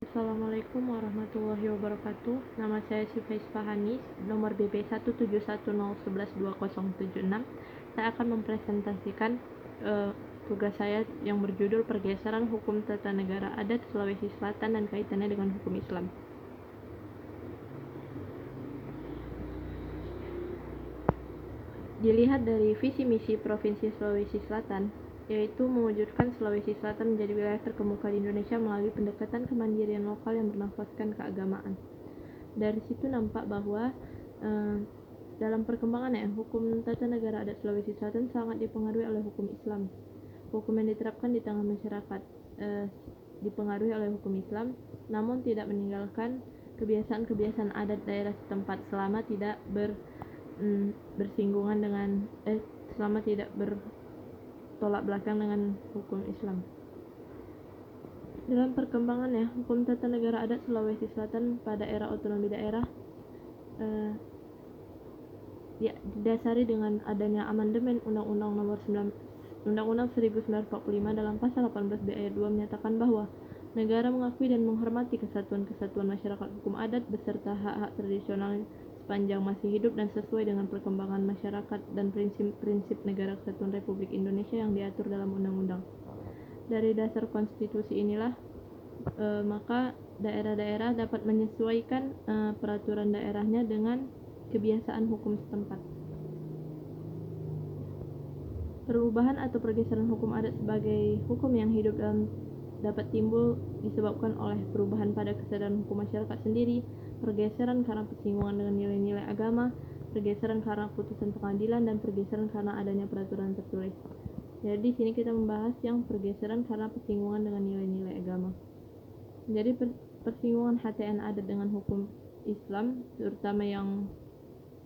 Assalamualaikum warahmatullahi wabarakatuh. Nama saya Syifa Isfahani, nomor BB 17101122076. Saya akan mempresentasikan tugas saya yang berjudul Pergeseran Hukum Tata Negara Adat Sulawesi Selatan dan kaitannya dengan hukum Islam. Dilihat dari visi misi Provinsi Sulawesi Selatan, yaitu mewujudkan Sulawesi Selatan menjadi wilayah terkemuka di Indonesia melalui pendekatan kemandirian lokal yang bernafaskan keagamaan. Dari situ nampak bahwa dalam perkembangannya, hukum tata negara adat Sulawesi Selatan sangat dipengaruhi oleh hukum Islam. Hukum yang diterapkan di tengah masyarakat dipengaruhi oleh hukum Islam, namun tidak meninggalkan kebiasaan-kebiasaan adat daerah setempat selama tidak bersinggungan dengan selama tidak bertolak belakang dengan hukum Islam. Dalam perkembangannya, hukum tata negara adat Sulawesi Selatan pada era otonomi daerah didasari dengan adanya amandemen Undang-Undang 1945 dalam pasal 18B ayat 2 menyatakan bahwa negara mengakui dan menghormati kesatuan-kesatuan masyarakat hukum adat beserta hak-hak tradisional sepanjang masih hidup dan sesuai dengan perkembangan masyarakat dan prinsip-prinsip negara kesatuan Republik Indonesia yang diatur dalam undang-undang. Dari dasar konstitusi inilah maka daerah-daerah dapat menyesuaikan peraturan daerahnya dengan kebiasaan hukum setempat. Perubahan atau pergeseran hukum adat sebagai hukum yang hidup dapat timbul disebabkan oleh perubahan pada kesadaran hukum masyarakat sendiri, pergeseran karena persinggungan dengan nilai-nilai agama, pergeseran karena putusan pengadilan, dan pergeseran karena adanya peraturan tertulis. Jadi di sini kita membahas yang pergeseran karena persinggungan dengan nilai-nilai agama. Jadi persinggungan HTN adat dengan hukum Islam, terutama yang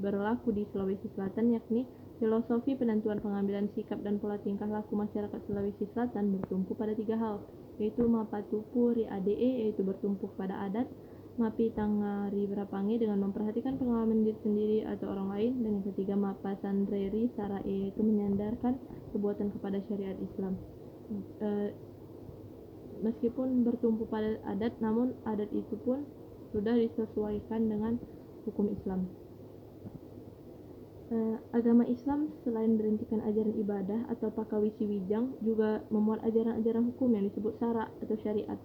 berlaku di Sulawesi Selatan, yakni filosofi penentuan pengambilan sikap dan pola tingkah laku masyarakat Sulawesi Selatan bertumpu pada 3 hal, yaitu mapatupu ri ade, yaitu bertumpu pada adat, mapi tangari berapange dengan memperhatikan pengalaman diri sendiri atau orang lain, dan yang ketiga mapasandreri sarae, yaitu menyandarkan perbuatan kepada syariat Islam. Meskipun bertumpu pada adat, namun adat itu pun sudah disesuaikan dengan hukum Islam. Agama Islam selain berhentikan ajaran ibadah atau pakawisi wijang, juga memuat ajaran-ajaran hukum yang disebut syara atau syariat.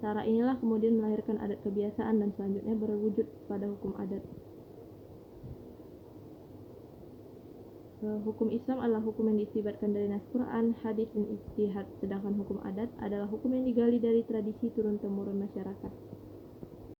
Syara inilah kemudian melahirkan adat kebiasaan dan selanjutnya berwujud pada hukum adat. Hukum Islam adalah hukum yang diistimbatkan dari nas Quran, hadis, dan ijtihad, sedangkan hukum adat adalah hukum yang digali dari tradisi turun-temurun masyarakat.